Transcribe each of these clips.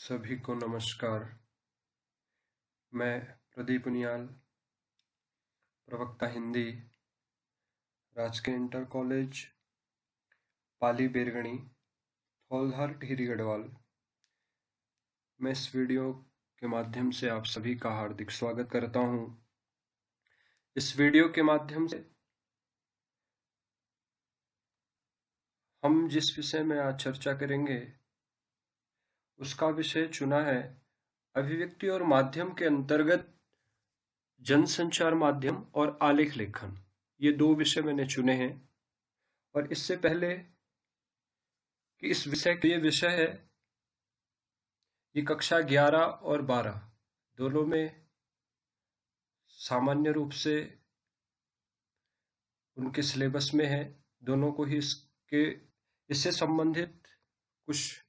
सभी को नमस्कार। मैं प्रदीप उनियाल, प्रवक्ता हिंदी, राजकीय इंटर कॉलेज पाली बेरगणी, थौलधार टिहरी गढ़वाल। मैं इस वीडियो के माध्यम से आप सभी का हार्दिक स्वागत करता हूं। इस वीडियो के माध्यम से हम जिस विषय में आज चर्चा करेंगे उसका विषय चुना है अभिव्यक्ति और माध्यम के अंतर्गत जनसंचार माध्यम और आलेख लेखन। ये दो विषय मैंने चुने हैं। और इससे पहले कि इस विषय ये विषय है, ये कक्षा 11 और 12 दोनों में सामान्य रूप से उनके सिलेबस में है। दोनों को ही इससे संबंधित कुछ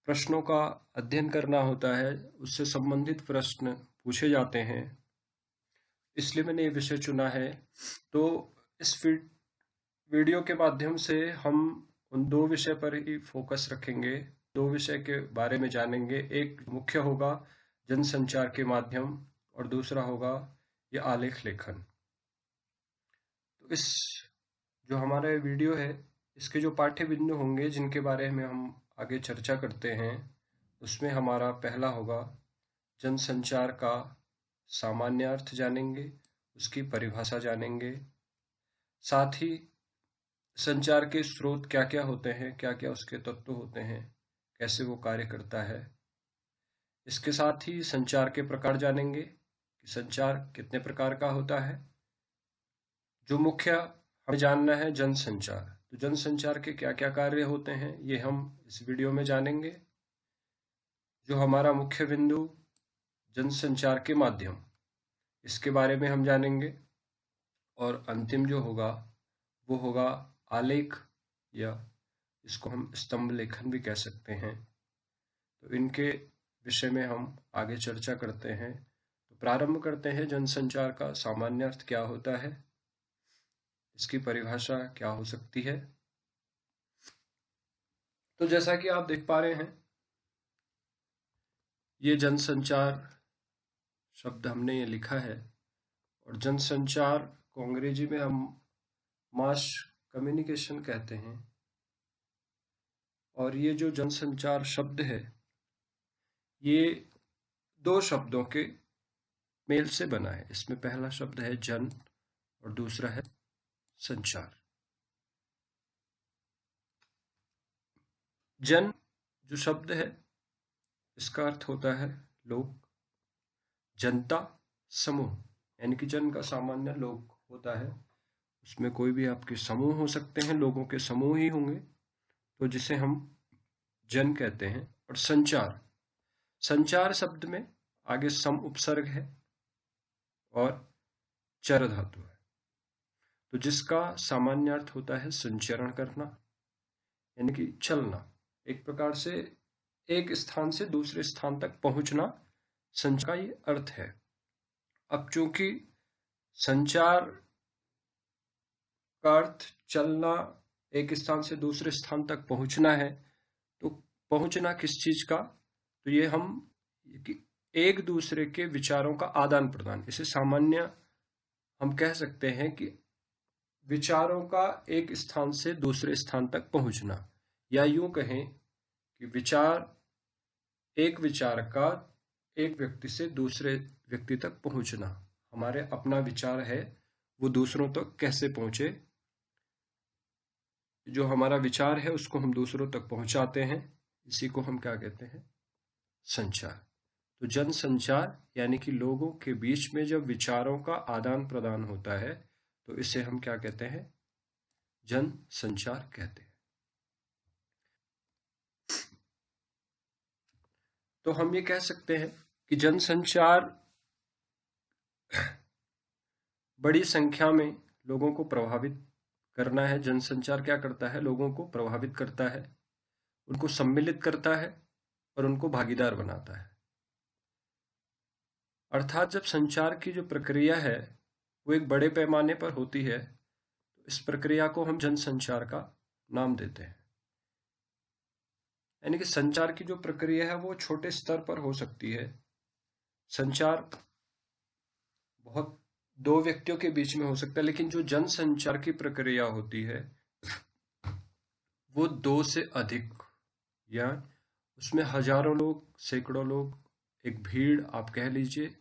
प्रश्नों का अध्ययन करना होता है, उससे संबंधित प्रश्न पूछे जाते हैं, इसलिए मैंने ये विषय चुना है। तो इस वीडियो के माध्यम से हम उन दो विषय पर ही फोकस रखेंगे, दो विषय के बारे में जानेंगे। एक मुख्य होगा जनसंचार के माध्यम और दूसरा होगा ये आलेख लेखन। तो इस जो हमारा वीडियो है, इसके जो पाठ्य बिंदु होंगे जिनके बारे में हम आगे चर्चा करते हैं, उसमें हमारा पहला होगा जनसंचार का सामान्य अर्थ जानेंगे, उसकी परिभाषा जानेंगे, साथ ही संचार के स्रोत क्या क्या होते हैं, क्या क्या उसके तत्व होते हैं, कैसे वो कार्य करता है। इसके साथ ही संचार के प्रकार जानेंगे कि संचार कितने प्रकार का होता है। जो मुख्य हमें जानना है जनसंचार, तो जनसंचार के क्या क्या कार्य होते हैं ये हम इस वीडियो में जानेंगे। जो हमारा मुख्य बिंदु जनसंचार के माध्यम, इसके बारे में हम जानेंगे। और अंतिम जो होगा वो होगा आलेख, या इसको हम स्तंभ लेखन भी कह सकते हैं। तो इनके विषय में हम आगे चर्चा करते हैं। तो प्रारंभ करते हैं। जनसंचार का सामान्य अर्थ क्या होता है, इसकी परिभाषा क्या हो सकती है। तो जैसा कि आप देख पा रहे हैं, ये जनसंचार शब्द हमने ये लिखा है, और जनसंचार को अंग्रेजी में हम मास कम्युनिकेशन कहते हैं। और ये जो जनसंचार शब्द है, ये दो शब्दों के मेल से बना है। इसमें पहला शब्द है जन और दूसरा है संचार। जन जो शब्द है, इसका अर्थ होता है लोग, जनता, समूह, यानी कि जन का सामान्य लोग होता है, उसमें कोई भी आपके समूह हो सकते हैं, लोगों के समूह ही होंगे, तो जिसे हम जन कहते हैं। और संचार, संचार शब्द में आगे सम उपसर्ग है और चर धातु है, तो जिसका सामान्य अर्थ होता है संचरण करना, यानी कि चलना, एक प्रकार से एक स्थान से दूसरे स्थान तक पहुंचना, संचार का ये अर्थ है। अब चूंकि संचार का अर्थ चलना, एक स्थान से दूसरे स्थान तक पहुंचना है, तो पहुंचना किस चीज का, तो ये हम एक दूसरे के विचारों का आदान प्रदान, इसे सामान्य हम कह सकते हैं कि विचारों का एक स्थान से दूसरे स्थान तक पहुंचना, या यूं कहें कि एक विचार का एक व्यक्ति से दूसरे व्यक्ति तक पहुंचना। हमारे अपना विचार है, वो दूसरों तक कैसे पहुंचे, जो हमारा विचार है उसको हम दूसरों तक पहुंचाते हैं, इसी को हम क्या कहते हैं, संचार। तो जनसंचार यानी कि लोगों के बीच में जब विचारों का आदान प्रदान होता है, तो इसे हम क्या कहते हैं, जनसंचार कहते हैं। तो हम ये कह सकते हैं कि जनसंचार बड़ी संख्या में लोगों को प्रभावित करना है। जनसंचार क्या करता है, लोगों को प्रभावित करता है, उनको सम्मिलित करता है और उनको भागीदार बनाता है। अर्थात जब संचार की जो प्रक्रिया है वो एक बड़े पैमाने पर होती है, तो इस प्रक्रिया को हम जनसंचार का नाम देते हैं। यानी कि संचार की जो प्रक्रिया है वो छोटे स्तर पर हो सकती है। संचार बहुत दो व्यक्तियों के बीच में हो सकता है, लेकिन जो जनसंचार की प्रक्रिया होती है वो दो से अधिक, या उसमें हजारों लोग, सैकड़ों लोग, एक भीड़ आप कह लीजिए,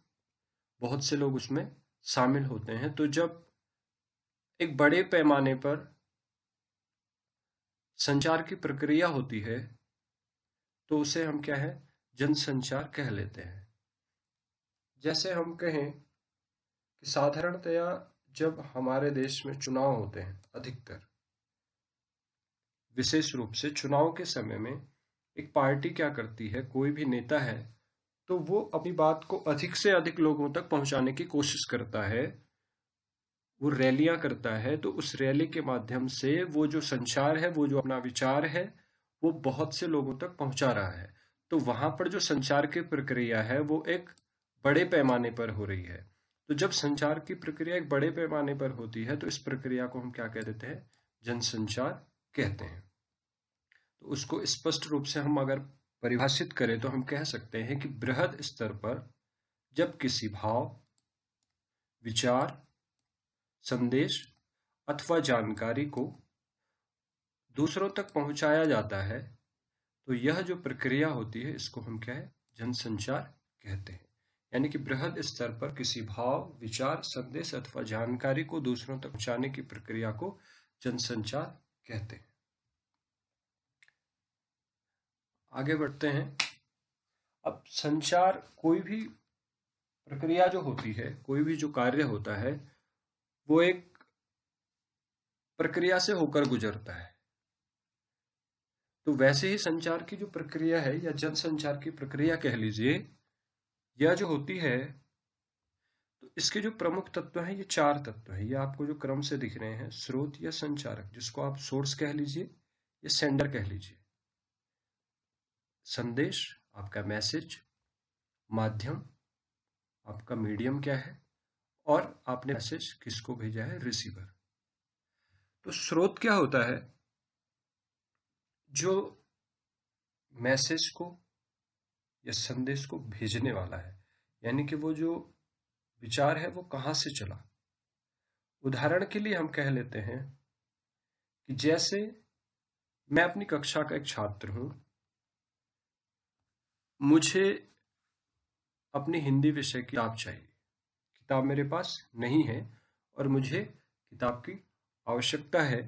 बहुत से लोग उसमें शामिल होते हैं। तो जब एक बड़े पैमाने पर संचार की प्रक्रिया होती है तो उसे हम क्या है, जनसंचार कह लेते हैं। जैसे हम कहें कि साधारणतया जब हमारे देश में चुनाव होते हैं, अधिकतर विशेष रूप से चुनाव के समय में एक पार्टी क्या करती है, कोई भी नेता है तो वो अपनी बात को अधिक से अधिक लोगों तक पहुंचाने की कोशिश करता है। वो रैलियां करता है, तो उस रैली के माध्यम से वो जो संचार है, वो जो अपना विचार है, वो बहुत से लोगों तक पहुंचा रहा है। तो वहां पर जो संचार की प्रक्रिया है वो एक बड़े पैमाने पर हो रही है। तो जब संचार की प्रक्रिया एक बड़े पैमाने पर होती है तो इस प्रक्रिया को हम क्या कह देते हैं, जनसंचार कहते हैं। तो उसको स्पष्ट रूप से हम अगर परिभाषित करें तो हम कह सकते हैं कि बृहद स्तर पर जब किसी भाव, विचार, संदेश अथवा जानकारी को दूसरों तक पहुंचाया जाता है, तो यह जो प्रक्रिया होती है इसको हम क्या है, जनसंचार कहते हैं। यानी कि बृहद स्तर पर किसी भाव, विचार, संदेश अथवा जानकारी को दूसरों तक पहुंचाने की प्रक्रिया को जनसंचार कहते हैं। आगे बढ़ते हैं। अब संचार, कोई भी प्रक्रिया जो होती है, कोई भी जो कार्य होता है, वो एक प्रक्रिया से होकर गुजरता है। तो वैसे ही संचार की जो प्रक्रिया है, या जनसंचार की प्रक्रिया कह लीजिए, यह जो होती है, तो इसके जो प्रमुख तत्व हैं, ये चार तत्व हैं। ये आपको जो क्रम से दिख रहे हैं, स्रोत या संचारक, जिसको आप सोर्स कह लीजिए या सेंडर कह लीजिए, संदेश आपका मैसेज, माध्यम आपका मीडियम क्या है, और आपने मैसेज किसको भेजा है, रिसीवर। तो स्रोत क्या होता है, जो मैसेज को या संदेश को भेजने वाला है, यानी कि वो जो विचार है वो कहाँ से चला। उदाहरण के लिए हम कह लेते हैं कि जैसे मैं अपनी कक्षा का एक छात्र हूं, मुझे अपनी हिंदी विषय की किताब चाहिए, किताब मेरे पास नहीं है और मुझे किताब की आवश्यकता है।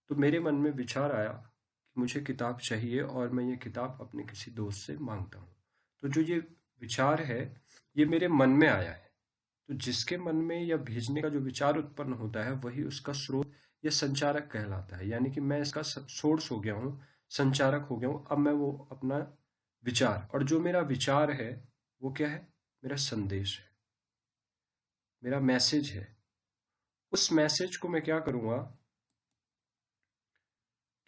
तो मेरे मन में विचार आया कि मुझे किताब चाहिए और मैं ये किताब अपने किसी दोस्त से मांगता हूँ। तो जो ये विचार है ये मेरे मन में आया है। तो जिसके मन में या भेजने का जो विचार उत्पन्न होता है वही उसका स्रोत या संचारक कहलाता है। यानी कि मैं इसका सोर्स हो गया हूँ, संचारक हो गया हूँ। अब मैं वो अपना विचार, और जो मेरा विचार है वो क्या है, मेरा संदेश है, मेरा मैसेज है। उस मैसेज को मैं क्या करूँगा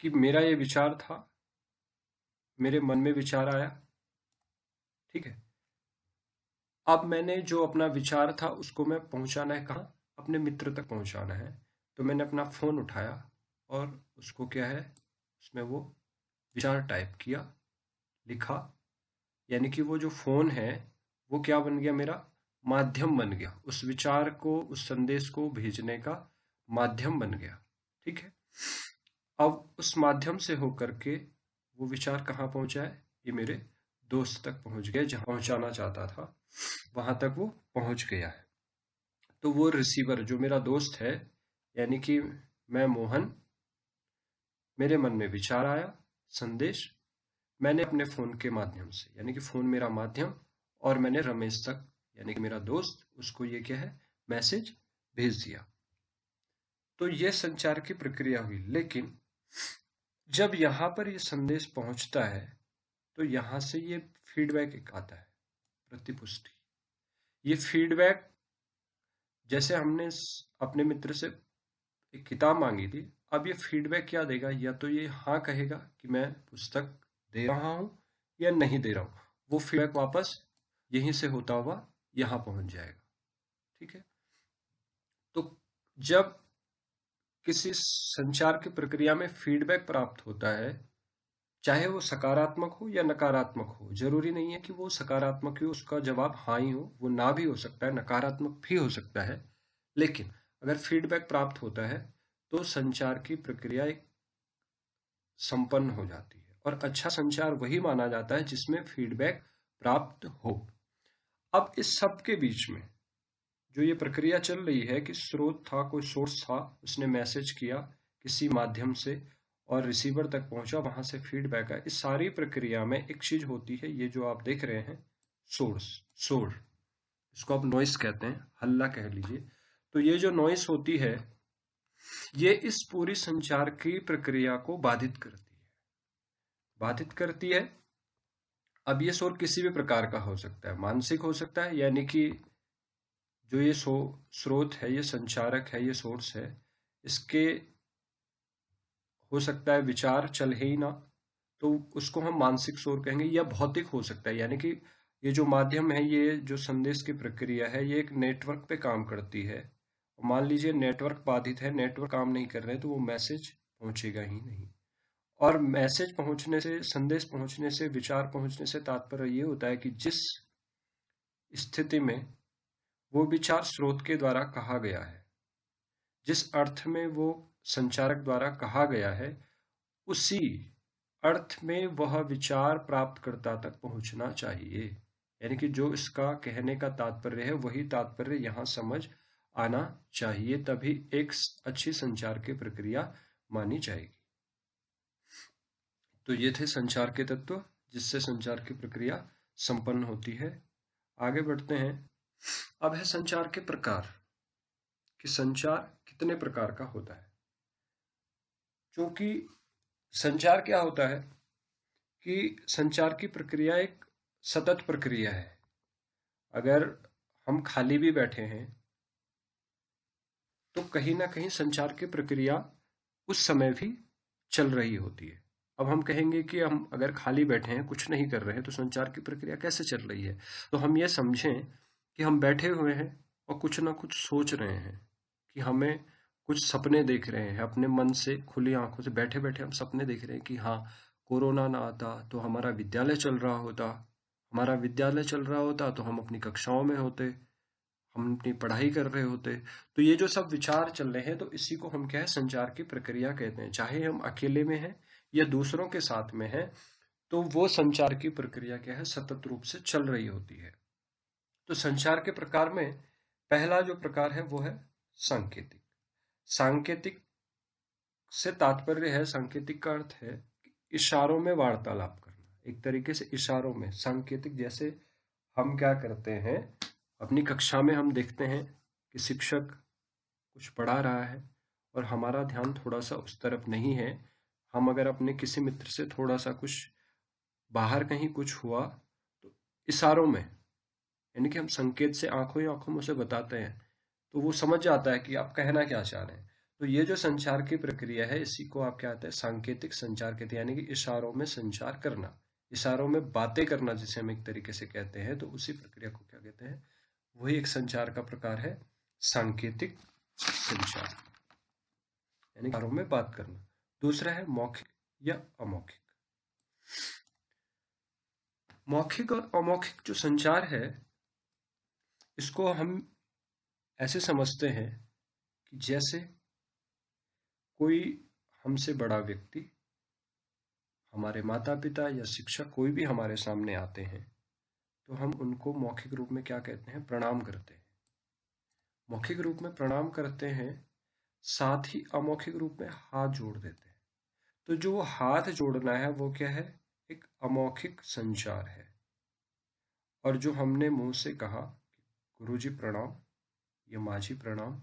कि मेरा ये विचार था, मेरे मन में विचार आया, ठीक है। अब मैंने जो अपना विचार था उसको मैं पहुंचाना है कहाँ, अपने मित्र तक पहुंचाना है। तो मैंने अपना फोन उठाया और उसको क्या है, उसमें वो विचार टाइप किया, लिखा। यानी कि वो जो फोन है वो क्या बन गया, मेरा माध्यम बन गया, उस विचार को, उस संदेश को भेजने का माध्यम बन गया, ठीक है। अब उस माध्यम से होकर के वो विचार कहाँ पहुंचा है, ये मेरे दोस्त तक पहुंच गया, जहां पहुंचाना चाहता था वहां तक वो पहुंच गया है। तो वो रिसीवर जो मेरा दोस्त है, यानी कि मैं मोहन, मेरे मन में विचार आया, संदेश, मैंने अपने फोन के माध्यम से, यानी कि फोन मेरा माध्यम, और मैंने रमेश तक, यानी कि मेरा दोस्त, उसको ये क्या है, मैसेज भेज दिया। तो ये संचार की प्रक्रिया हुई। लेकिन जब यहां पर ये संदेश पहुंचता है तो यहां से ये फीडबैक एक आता है, प्रतिपुष्टि। ये फीडबैक, जैसे हमने अपने मित्र से एक किताब मांगी थी, अब ये फीडबैक क्या देगा, या तो ये हाँ कहेगा कि मैं पुस्तक दे रहा हूं या नहीं दे रहा हूं। वो फीडबैक वापस यहीं से होता हुआ यहां पहुंच जाएगा, ठीक है। तो जब किसी संचार की प्रक्रिया में फीडबैक प्राप्त होता है चाहे वो सकारात्मक हो या नकारात्मक हो। जरूरी नहीं है कि वो सकारात्मक ही उसका जवाब हाँ ही हो, वो ना भी हो सकता है, नकारात्मक भी हो सकता है। लेकिन अगर फीडबैक प्राप्त होता है तो संचार की प्रक्रिया एक संपन्न हो जाती है। और अच्छा संचार वही माना जाता है जिसमें फीडबैक प्राप्त हो। अब इस सब के बीच में जो ये प्रक्रिया चल रही है कि स्रोत था, कोई सोर्स था, उसने मैसेज किया किसी माध्यम से और रिसीवर तक पहुंचा, वहां से फीडबैक आया। इस सारी प्रक्रिया में एक चीज होती है, ये जो आप देख रहे हैं, सोर्स, शोर, इसको आप नॉइस कहते हैं, हल्ला कह लीजिए। तो ये जो नॉइस होती है ये इस पूरी संचार की प्रक्रिया को बाधित करती है, बाधित करती है। अब ये शोर किसी भी प्रकार का हो सकता है, मानसिक हो सकता है, यानी कि जो ये स्रोत है, ये संचारक है, ये सोर्स है, इसके हो सकता है विचार चल ही ना, तो उसको हम मानसिक शोर कहेंगे। या भौतिक हो सकता है, यानी कि ये जो माध्यम है, ये जो संदेश की प्रक्रिया है, ये एक नेटवर्क पे काम करती है। मान लीजिए नेटवर्क बाधित है, नेटवर्क काम नहीं कर रहे, तो वो मैसेज पहुंचेगा ही नहीं। और मैसेज पहुंचने से, संदेश पहुंचने से, विचार पहुंचने से तात्पर्य ये होता है कि जिस स्थिति में वो विचार स्रोत के द्वारा कहा गया है, जिस अर्थ में वो संचारक द्वारा कहा गया है, उसी अर्थ में वह विचार प्राप्तकर्ता तक पहुंचना चाहिए। यानी कि जो इसका कहने का तात्पर्य है वही तात्पर्य यहाँ समझ आना चाहिए, तभी एक अच्छी संचार की प्रक्रिया मानी जाएगी। तो ये थे संचार के तत्व जिससे संचार की प्रक्रिया संपन्न होती है। आगे बढ़ते हैं। अब है संचार के प्रकार, कि संचार कितने प्रकार का होता है। क्योंकि संचार क्या होता है कि संचार की प्रक्रिया एक सतत प्रक्रिया है। अगर हम खाली भी बैठे हैं तो कहीं ना कहीं संचार की प्रक्रिया उस समय भी चल रही होती है। अब हम कहेंगे कि हम अगर खाली बैठे हैं, कुछ नहीं कर रहे हैं, तो संचार की प्रक्रिया कैसे चल रही है। तो हम ये समझें कि हम बैठे हुए हैं और कुछ ना कुछ सोच रहे हैं, कि हमें कुछ सपने देख रहे हैं, अपने मन से खुली आंखों से बैठे बैठे हम सपने देख रहे हैं कि हाँ, कोरोना ना आता तो हमारा विद्यालय चल रहा होता, हमारा विद्यालय चल रहा होता तो हम अपनी कक्षाओं में होते, हम अपनी पढ़ाई कर रहे होते। तो ये जो सब विचार चल रहे हैं, तो इसी को हम क्या है, संचार की प्रक्रिया कहते हैं। चाहे हम अकेले में हैं या दूसरों के साथ में हैं, तो वो संचार की प्रक्रिया क्या है, सतत रूप से चल रही होती है। तो संचार के प्रकार में पहला जो प्रकार है वो है सांकेतिक। सांकेतिक से तात्पर्य है, सांकेतिक का अर्थ है कि इशारों में वार्तालाप करना, एक तरीके से इशारों में। सांकेतिक जैसे हम क्या करते हैं, अपनी कक्षा में हम देखते हैं कि शिक्षक कुछ पढ़ा रहा है और हमारा ध्यान थोड़ा सा उस तरफ नहीं है। हम अगर अपने किसी मित्र से थोड़ा सा कुछ बाहर कहीं कुछ हुआ तो इशारों में, यानी कि हम संकेत से आंखों ही आंखों में उसे बताते हैं, तो वो समझ जाता है कि आप कहना क्या चाह रहे हैं। तो ये जो संचार की प्रक्रिया है, इसी को आप क्या कहते हैं, सांकेतिक संचार कहते हैं। यानी कि इशारों में संचार करना, इशारों में बातें करना जिसे हम एक तरीके से कहते हैं, तो उसी प्रक्रिया को क्या कहते हैं, वही एक संचार का प्रकार है, सांकेतिक संचार, यानी इशारों में बात करना। दूसरा है मौखिक या अमौखिक। मौखिक और अमौखिक जो संचार है, इसको हम ऐसे समझते हैं कि जैसे कोई हमसे बड़ा व्यक्ति, हमारे माता पिता या शिक्षक कोई भी हमारे सामने आते हैं, तो हम उनको मौखिक रूप में क्या कहते हैं, प्रणाम करते हैं। मौखिक रूप में प्रणाम करते हैं, साथ ही अमौखिक रूप में हाथ जोड़ देते हैं। तो जो हाथ जोड़ना है वो क्या है, एक अमौखिक संचार है। और जो हमने मुंह से कहा, गुरुजी प्रणाम या माँ जी प्रणाम,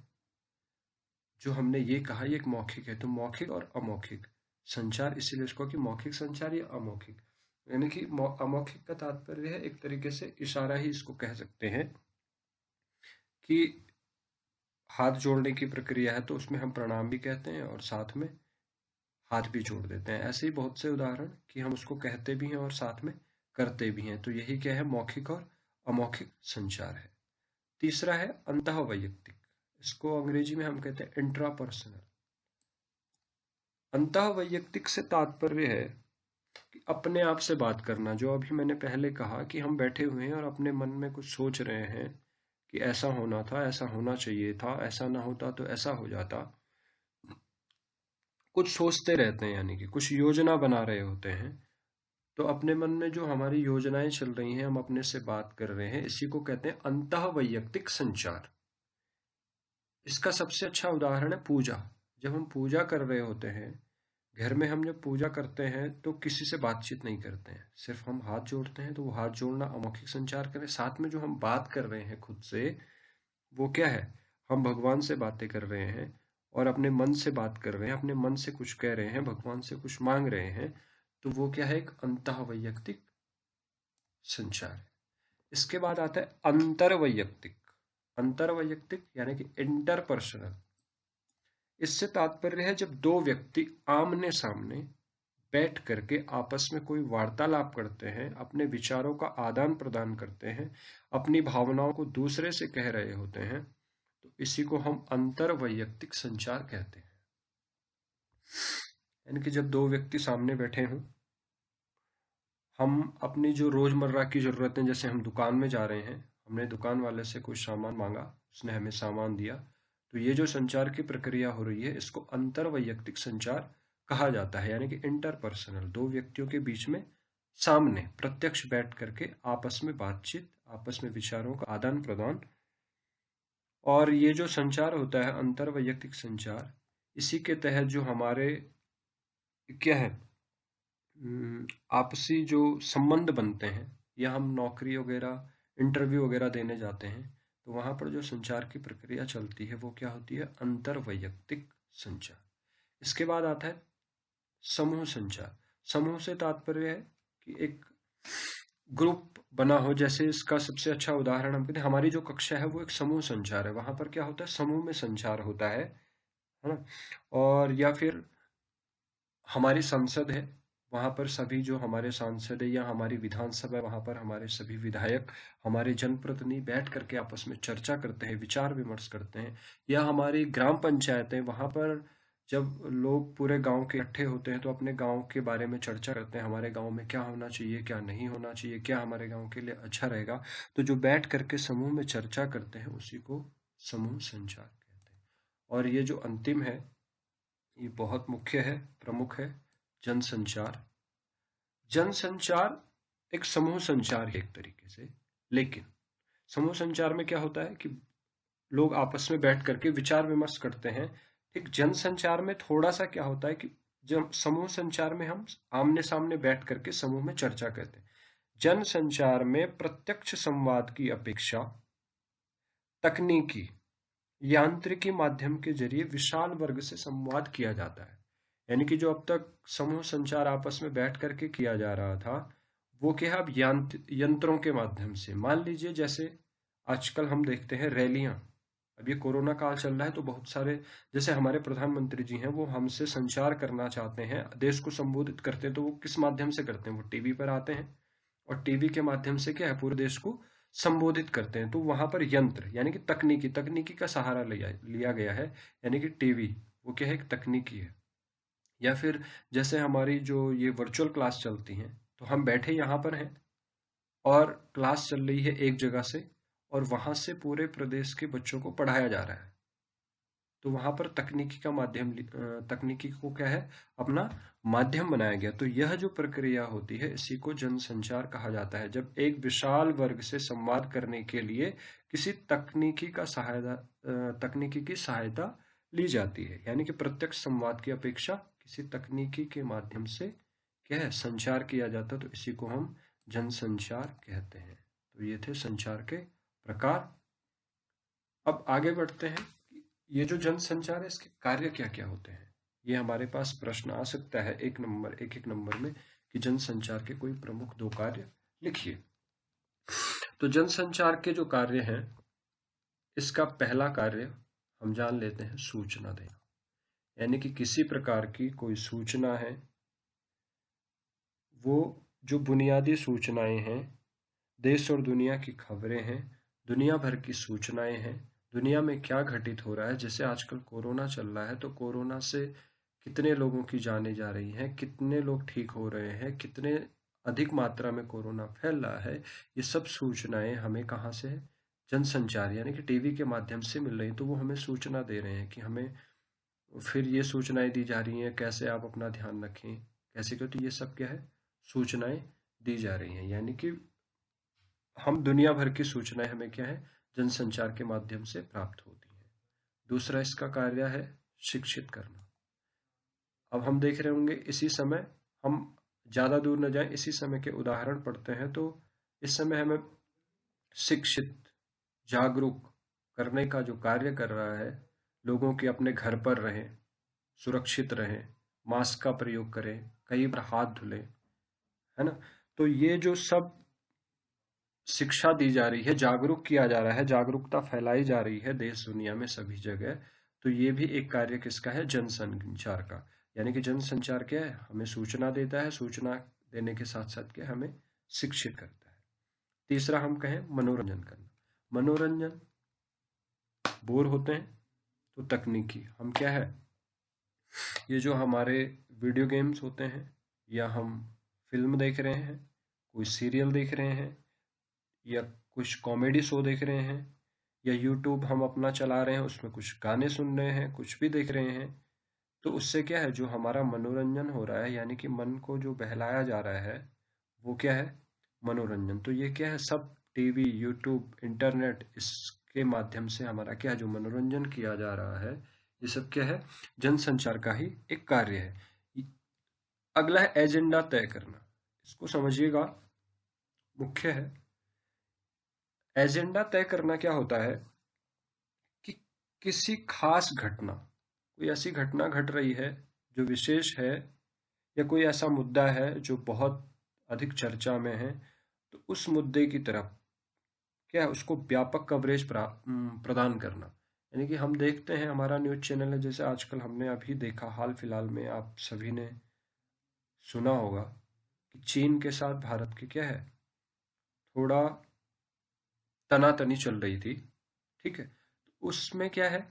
जो हमने ये कहा ये एक मौखिक है। तो मौखिक और अमौखिक संचार, इसीलिए इसको कि मौखिक संचार या अमौखिक, यानी कि अमौखिक का तात्पर्य है एक तरीके से इशारा ही इसको कह सकते हैं, कि हाथ जोड़ने की प्रक्रिया है तो उसमें हम प्रणाम भी कहते हैं और साथ में हाथ भी जोड़ देते हैं। ऐसे ही बहुत से उदाहरण कि हम उसको कहते भी हैं और साथ में करते भी हैं। तो यही क्या है, मौखिक और अमौखिक संचार है। तीसरा है अंतःवैयक्तिक, इसको अंग्रेजी में हम कहते हैं इंट्रापर्सनल। अंतःवैयक्तिक से तात्पर्य है कि अपने आप से बात करना, जो अभी मैंने पहले कहा कि हम बैठे हुए हैं और अपने मन में कुछ सोच रहे हैं कि ऐसा होना था, ऐसा होना चाहिए था, ऐसा ना होता तो ऐसा हो जाता। कुछ सोचते रहते हैं, यानी कि कुछ योजना बना रहे होते हैं। तो अपने मन में जो हमारी योजनाएं चल रही हैं, हम अपने से बात कर रहे हैं, इसी को कहते हैं अंतःवैयक्तिक संचार। इसका सबसे अच्छा उदाहरण है पूजा। जब हम पूजा कर रहे होते हैं, घर में हम जब पूजा करते हैं तो किसी से बातचीत नहीं करते हैं, सिर्फ हम हाथ जोड़ते हैं। तो वो हाथ जोड़ना अमौखिक संचार करें। साथ में जो हम बात कर रहे हैं खुद से, वो क्या है? हम भगवान से बातें कर रहे हैं और अपने मन से बात कर रहे हैं, अपने मन से कुछ कह रहे हैं, भगवान से कुछ मांग रहे हैं। तो वो क्या है? एक अंतःवैयक्तिक संचार है। इसके बाद आता है अंतरवैयक्तिक। अंतरवैयक्तिक यानी कि इंटरपर्सनल। इससे तात्पर्य है जब दो व्यक्ति आमने सामने बैठ करके आपस में कोई वार्तालाप करते हैं, अपने विचारों का आदान प्रदान करते हैं, अपनी भावनाओं को दूसरे से कह रहे होते हैं, तो इसी को हम अंतरवैयक्तिक संचार कहते हैं। यानी कि जब दो व्यक्ति सामने बैठे हों, हम अपनी जो रोजमर्रा की जरूरतें, जैसे हम दुकान में जा रहे हैं, हमने दुकान वाले से कुछ सामान मांगा, उसने हमें सामान दिया, तो ये जो संचार की प्रक्रिया हो रही है, इसको अंतरवैयक्तिक संचार कहा जाता है। यानी कि इंटरपर्सनल, दो व्यक्तियों के बीच में सामने प्रत्यक्ष बैठ करके आपस में बातचीत, आपस में विचारों का आदान प्रदान। और ये जो संचार होता है अंतरवैयक्तिक संचार, इसी के तहत जो हमारे क्या है, आपसी जो संबंध बनते हैं, या हम नौकरी वगैरह इंटरव्यू वगैरह देने जाते हैं, तो वहां पर जो संचार की प्रक्रिया चलती है वो क्या होती है? अंतरवैयक्तिक संचार। इसके बाद आता है समूह संचार। समूह से तात्पर्य है कि एक ग्रुप बना हो। जैसे इसका सबसे अच्छा उदाहरण हम कहते हैं, हमारी जो कक्षा है वो एक समूह संचार है। वहां पर क्या होता है? समूह में संचार होता है ना। और या फिर हमारी संसद है, वहां पर सभी जो हमारे सांसद है, या हमारी विधानसभा है, वहां पर हमारे सभी विधायक, हमारे जनप्रतिनिधि बैठ करके आपस में चर्चा करते हैं, विचार विमर्श करते हैं। या हमारी ग्राम पंचायतें, वहां पर जब लोग पूरे गांव के इकट्ठे होते हैं तो अपने गांव के बारे में चर्चा करते हैं, हमारे गांव में क्या होना चाहिए, क्या नहीं होना चाहिए, क्या हमारे गांव के लिए अच्छा रहेगा। तो जो बैठ करके समूह में चर्चा करते हैं, उसी को समूह संचार कहते हैं। और ये जो अंतिम है, ये बहुत मुख्य है, प्रमुख है, जनसंचार। जनसंचार एक समूह संचार है एक तरीके से, लेकिन समूह संचार में क्या होता है कि लोग आपस में बैठ करके विचार विमर्श करते हैं। ठीक, जनसंचार में थोड़ा सा क्या होता है कि जब समूह संचार में हम आमने सामने बैठ करके समूह में चर्चा करते हैं, जनसंचार में प्रत्यक्ष संवाद की अपेक्षा तकनीकी, यांत्रिकी माध्यम के जरिए विशाल वर्ग से संवाद किया जाता है। यानी कि जो अब तक समूह संचार आपस में बैठ करके किया जा रहा था, वो क्या है? अब यंत्रों के माध्यम से। मान लीजिए जैसे आजकल हम देखते हैं रैलियां, अब ये कोरोना काल चल रहा है, तो बहुत सारे, जैसे हमारे प्रधानमंत्री जी हैं, वो हमसे संचार करना चाहते हैं, देश को संबोधित करते हैं, तो वो किस माध्यम से करते हैं? वो टीवी पर आते हैं और टीवी के माध्यम से क्या है? पूरे देश को संबोधित करते हैं। तो वहां पर यंत्र यानी कि तकनीकी का सहारा लिया गया है। यानी कि टीवी वो क्या है? एक तकनीकी है। या फिर जैसे हमारी जो ये वर्चुअल क्लास चलती हैं, तो हम बैठे यहाँ पर हैं और क्लास चल रही है एक जगह से, और वहां से पूरे प्रदेश के बच्चों को पढ़ाया जा रहा है। तो वहां पर तकनीकी को क्या है? अपना माध्यम बनाया गया। तो यह जो प्रक्रिया होती है, इसी को जनसंचार कहा जाता है। जब एक विशाल वर्ग से संवाद करने के लिए किसी तकनीकी की सहायता ली जाती है। यानी कि प्रत्यक्ष संवाद की अपेक्षा किसी तकनीकी के माध्यम से क्या है? संचार किया जाता है। तो इसी को हम जनसंचार कहते हैं। तो ये थे संचार के प्रकार। अब आगे बढ़ते हैं। ये जो जनसंचार है, इसके कार्य क्या क्या होते हैं? ये हमारे पास प्रश्न आ सकता है एक एक नंबर में कि जनसंचार के कोई प्रमुख 2 कार्य लिखिए। तो जनसंचार के जो कार्य हैं, इसका पहला कार्य हम जान लेते हैं, सूचना देना। यानी कि किसी प्रकार की कोई सूचना है, वो जो बुनियादी सूचनाएं हैं, देश और दुनिया की खबरें हैं, दुनिया भर की सूचनाएं हैं, दुनिया में क्या घटित हो रहा है। जैसे आजकल कोरोना चल रहा है, तो कोरोना से कितने लोगों की जानें जा रही हैं, कितने लोग ठीक हो रहे हैं, कितने अधिक मात्रा में कोरोना फैल रहा है, ये सब सूचनाएं हमें कहाँ से है? जनसंचार यानी कि टीवी के माध्यम से मिल रही। तो वो हमें सूचना दे रहे हैं कि हमें फिर ये सूचनाएं दी जा रही हैं कैसे आप अपना ध्यान रखें, कैसे क्यों। तो ये सब क्या है? सूचनाएं दी जा रही हैं, यानी कि हम दुनिया भर की सूचनाएं हमें क्या है? जनसंचार के माध्यम से प्राप्त होती हैं। दूसरा इसका कार्य है शिक्षित करना। अब हम देख रहे होंगे इसी समय, हम ज़्यादा दूर न जाएं, इसी समय के उदाहरण पढ़ते हैं। तो इस समय हमें शिक्षित, जागरूक करने का जो कार्य कर रहा है, लोगों के अपने घर पर रहें, सुरक्षित रहें, मास्क का प्रयोग करें, कई बार हाथ धुलें, है ना। तो ये जो सब शिक्षा दी जा रही है, जागरूक किया जा रहा है, जागरूकता फैलाई जा रही है देश दुनिया में सभी जगह। तो ये भी एक कार्य किसका है? जनसंचार का। यानी कि जनसंचार क्या है? हमें सूचना देता है, सूचना देने के साथ साथ क्या हमें शिक्षित करता है। तीसरा हम कहें मनोरंजन करना। मनोरंजन, बोर होते हैं तो तकनीकी, हम क्या है, ये जो हमारे वीडियो गेम्स होते हैं, या हम फिल्म देख रहे हैं, कोई सीरियल देख रहे हैं, या कुछ कॉमेडी शो देख रहे हैं, या यूट्यूब हम अपना चला रहे हैं, उसमें कुछ गाने सुन रहे हैं, कुछ भी देख रहे हैं, तो उससे क्या है? जो हमारा मनोरंजन हो रहा है, यानी कि मन को जो बहलाया जा रहा है, वो क्या है? मनोरंजन। तो ये क्या है? सब टीवी, यूट्यूब, इंटरनेट, इसके माध्यम से हमारा क्या है? जो मनोरंजन किया जा रहा है, ये सब क्या है? जनसंचार का ही एक कार्य है। अगला है एजेंडा तय करना। इसको समझिएगा, मुख्य है। एजेंडा तय करना क्या होता है कि किसी खास घटना, कोई ऐसी घटना घट रही है जो विशेष है, या कोई ऐसा मुद्दा है जो बहुत अधिक चर्चा में है, तो उस मुद्दे की तरफ क्या है? उसको व्यापक कवरेज प्रदान करना। यानी कि हम देखते हैं, हमारा न्यूज़ चैनल है, जैसे आजकल हमने अभी देखा, हाल फिलहाल में आप सभी ने सुना होगा कि चीन के साथ भारत की क्या है? थोड़ा तनातनी चल रही थी, ठीक है। तो उसमें क्या है?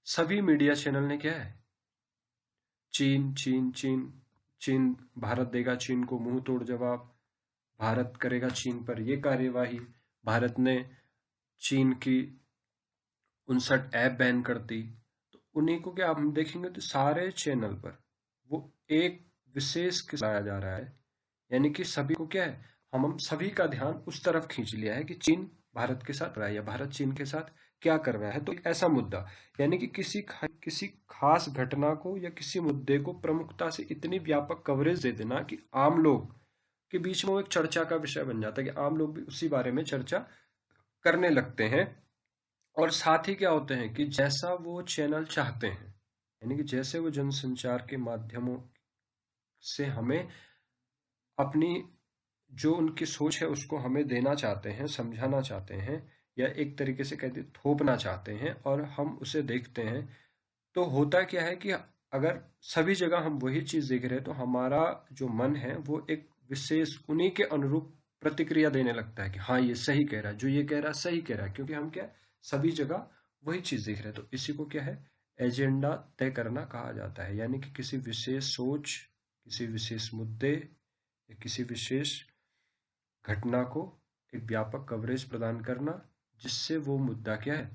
सभी मीडिया चैनल ने क्या है? चीन चीन चीन, चीन, भारत देगा चीन को मुंह तोड़ जवाब, भारत करेगा चीन पर ये कार्यवाही, भारत ने चीन की 59 ऐप बैन कर दी। तो उन्हीं को क्या हम देखेंगे तो सारे चैनल पर वो एक विशेष लाया जा रहा है। यानी कि सभी को क्या है? हम सभी का ध्यान उस तरफ खींच लिया है कि चीन भारत के साथ रहा है, या भारत चीन के साथ क्या कर रहा है। तो एक ऐसा मुद्दा, यानी कि किसी खास घटना को या किसी मुद्दे को प्रमुखता से इतनी व्यापक कवरेज दे देना कि आम लोग के बीच में वो एक चर्चा का विषय बन जाता है, कि आम लोग भी उसी बारे में चर्चा करने लगते हैं। और साथ ही क्या होते हैं कि जैसा वो चैनल चाहते हैं, यानी कि जैसे वो जनसंचार के माध्यमों से हमें अपनी जो उनकी सोच है उसको हमें देना चाहते हैं, समझाना चाहते हैं, या एक तरीके से कहते थोपना चाहते हैं, और हम उसे देखते हैं, तो होता क्या है कि अगर सभी जगह हम वही चीज देख रहे हैं, तो हमारा जो मन है वो एक विशेष उन्हीं के अनुरूप प्रतिक्रिया देने लगता है कि हाँ ये सही कह रहा है, जो ये कह रहा है सही कह रहा है, क्योंकि हम क्या सभी जगह वही चीज देख रहे हैं। तो इसी को क्या है? एजेंडा तय करना कहा जाता है। यानी कि किसी विशेष सोच, किसी विशेष मुद्दे, या किसी विशेष घटना को एक व्यापक कवरेज प्रदान करना, जिससे वो मुद्दा क्या है?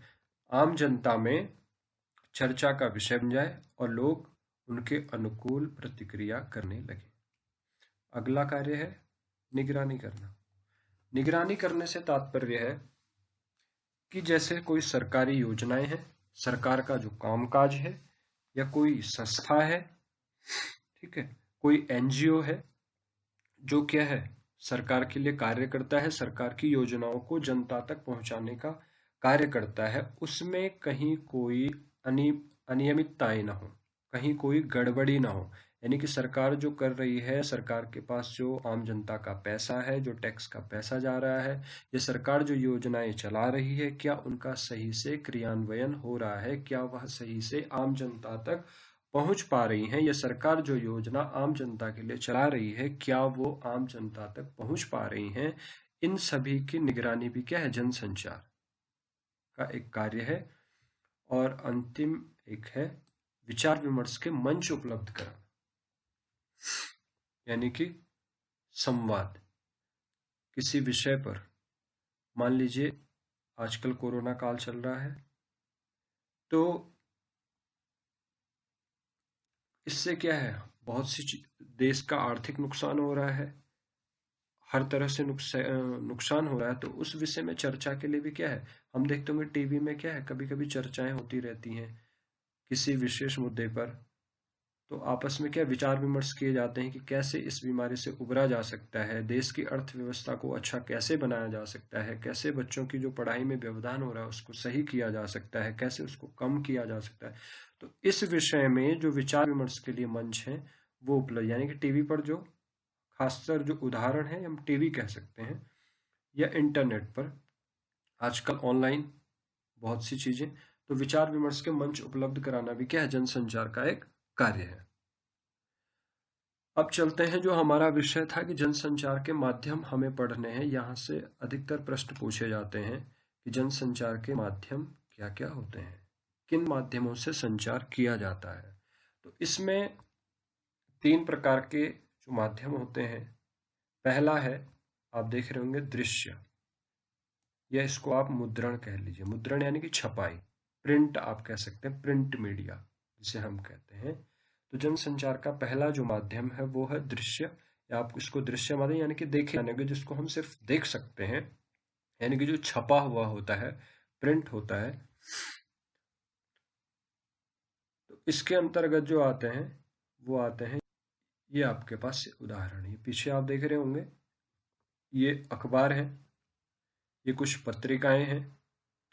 आम जनता में चर्चा का विषय बन जाए और लोग उनके अनुकूल प्रतिक्रिया करने लगे। अगला कार्य है निगरानी करना। निगरानी करने से तात्पर्य है कि जैसे कोई सरकारी योजनाएं हैं, सरकार का जो कामकाज है, या कोई संस्था है, ठीक है, कोई एनजीओ है जो क्या है? सरकार के लिए कार्य करता है, सरकार की योजनाओं को जनता तक पहुंचाने का कार्य करता है, उसमें कहीं कोई अनियमितताएं ना हो, कहीं कोई गड़बड़ी ना हो। यानी कि सरकार जो कर रही है, सरकार के पास जो आम जनता का पैसा है, जो टैक्स का पैसा जा रहा है, ये सरकार जो योजनाएं चला रही है, क्या उनका सही से क्रियान्वयन हो रहा है, क्या वह सही से आम जनता तक पहुंच पा रही हैं, या सरकार जो योजना आम जनता के लिए चला रही है, क्या वो आम जनता तक पहुंच पा रही हैं। इन सभी की निगरानी भी क्या है? जनसंचार का एक कार्य है। और अंतिम एक है विचार विमर्श के मंच उपलब्ध कराना, यानी कि संवाद किसी विषय पर। मान लीजिए आजकल कोरोना काल चल रहा है, तो इससे क्या है, बहुत सी देश का आर्थिक नुकसान हो रहा है, हर तरह से नुकसान हो रहा है। तो उस विषय में चर्चा के लिए भी क्या है, हम देखते होंगे टीवी में क्या है, कभी कभी चर्चाएं होती रहती हैं किसी विशेष मुद्दे पर। तो आपस में क्या विचार विमर्श किए जाते हैं कि कैसे इस बीमारी से उबरा जा सकता है, देश की अर्थव्यवस्था को अच्छा कैसे बनाया जा सकता है, कैसे बच्चों की जो पढ़ाई में व्यवधान हो रहा है उसको सही किया जा सकता है, कैसे उसको कम किया जा सकता है। तो इस विषय में जो विचार विमर्श के लिए मंच है वो उपलब्ध, यानी कि टीवी पर जो खासकर जो उदाहरण है हम टीवी कह सकते हैं, या इंटरनेट पर आजकल ऑनलाइन बहुत सी चीजें। तो विचार विमर्श के मंच उपलब्ध कराना भी क्या है, जनसंचार का एक कार्य है। अब चलते हैं, जो हमारा विषय था कि जनसंचार के माध्यम हमें पढ़ने हैं। यहाँ से अधिकतर प्रश्न पूछे जाते हैं कि जनसंचार के माध्यम क्या क्या होते हैं, किन माध्यमों से संचार किया जाता है। तो इसमें 3 प्रकार के जो माध्यम होते हैं। पहला है, आप देख रहे होंगे, दृश्य, या इसको आप मुद्रण कह लीजिए। मुद्रण यानी कि छपाई, प्रिंट आप कह सकते हैं, प्रिंट मीडिया जिसे हम कहते हैं। तो जनसंचार का पहला जो माध्यम है वो है दृश्य, या आप इसको दृश्य माध्यम यानी कि देखे जाने के, जिसको हम सिर्फ देख सकते हैं, यानी कि जो छपा हुआ होता है, प्रिंट होता है। तो इसके अंतर्गत जो आते हैं वो आते हैं, ये आपके पास उदाहरण है, पीछे आप देख रहे होंगे, ये अखबार है, ये कुछ पत्रिकाएं हैं,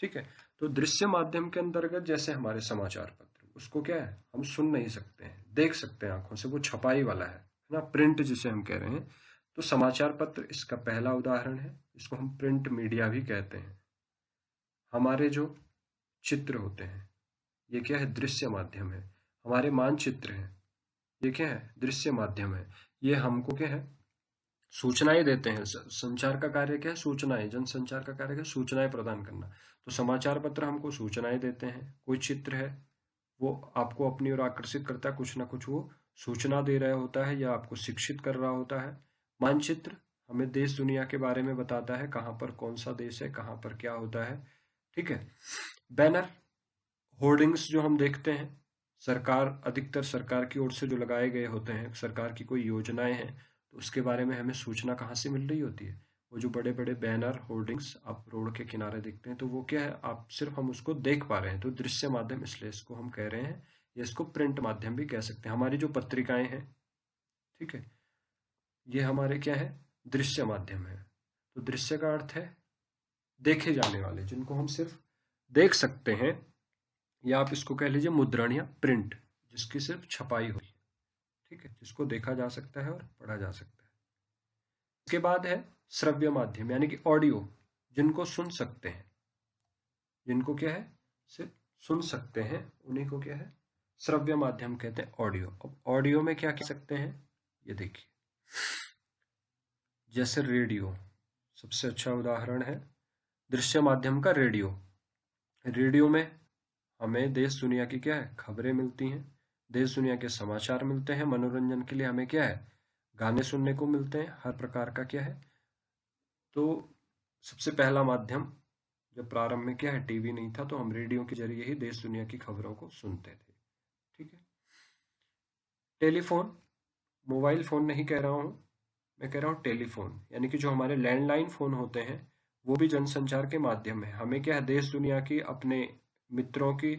ठीक है। तो दृश्य माध्यम के अंतर्गत जैसे हमारे समाचार पत्र, उसको क्या है, हम सुन नहीं सकते हैं, देख सकते हैं आंखों से, वो छपाई वाला है ना, प्रिंट जिसे हम कह रहे हैं। तो समाचार पत्र इसका पहला उदाहरण है, इसको हम प्रिंट मीडिया भी कहते हैं। हमारे जो चित्र होते हैं ये क्या है, दृश्य माध्यम है। हमारे मानचित्र हैं, ये क्या है, दृश्य माध्यम है। ये हमको क्या है, सूचनाएं देते हैं। संचार का कार्य क्या है, सूचनाएं। जनसंचार का कार्य क्या है, सूचनाएं प्रदान करना। तो समाचार पत्र हमको सूचनाएं देते हैं। कोई चित्र है वो आपको अपनी ओर आकर्षित करता है, कुछ ना कुछ वो सूचना दे रहा होता है या आपको शिक्षित कर रहा होता है। मानचित्र हमें देश दुनिया के बारे में बताता है, कहाँ पर कौन सा देश है, कहाँ पर क्या होता है, ठीक है। बैनर, होर्डिंग्स जो हम देखते हैं, सरकार, अधिकतर सरकार की ओर से जो लगाए गए होते हैं, सरकार की कोई योजनाएं हैं, तो उसके बारे में हमें सूचना कहाँ से मिल रही होती है, वो जो बड़े बड़े बैनर, होर्डिंग्स आप रोड के किनारे देखते हैं, तो वो क्या है, आप सिर्फ हम उसको देख पा रहे हैं। तो दृश्य माध्यम इसलिए इसको हम कह रहे हैं, या इसको प्रिंट माध्यम भी कह सकते हैं। हमारी जो पत्रिकाएं हैं, ठीक है, ये हमारे क्या है, दृश्य माध्यम है। तो दृश्य का अर्थ है देखे जाने वाले, जिनको हम सिर्फ देख सकते हैं, या आप इसको कह लीजिए मुद्रण या प्रिंट, जिसकी सिर्फ छपाई हुई है, ठीक है, जिसको देखा जा सकता है और पढ़ा जा सकता है। इसके बाद है श्रव्य माध्यम, यानी कि ऑडियो, जिनको सुन सकते हैं, जिनको क्या है, सिर्फ सुन सकते हैं, उन्हीं को क्या है, श्रव्य माध्यम कहते हैं, ऑडियो। अब ऑडियो में क्या कह सकते हैं, ये देखिए, जैसे रेडियो सबसे अच्छा उदाहरण है दृश्य माध्यम का। रेडियो, रेडियो में हमें देश दुनिया की क्या है, खबरें मिलती हैं, देश दुनिया के समाचार मिलते हैं। मनोरंजन के लिए हमें क्या है, गाने सुनने को मिलते हैं, हर प्रकार का क्या है। तो सबसे पहला माध्यम जब प्रारंभ में क्या है, टीवी नहीं था, तो हम रेडियो के जरिए ही देश दुनिया की खबरों को सुनते थे, ठीक है। टेलीफोन, मोबाइल फोन नहीं कह रहा हूं मैं, कह रहा हूं टेलीफोन, यानी कि जो हमारे लैंडलाइन फोन होते हैं, वो भी जनसंचार के माध्यम है। हमें क्या है, देश दुनिया की, अपने मित्रों की,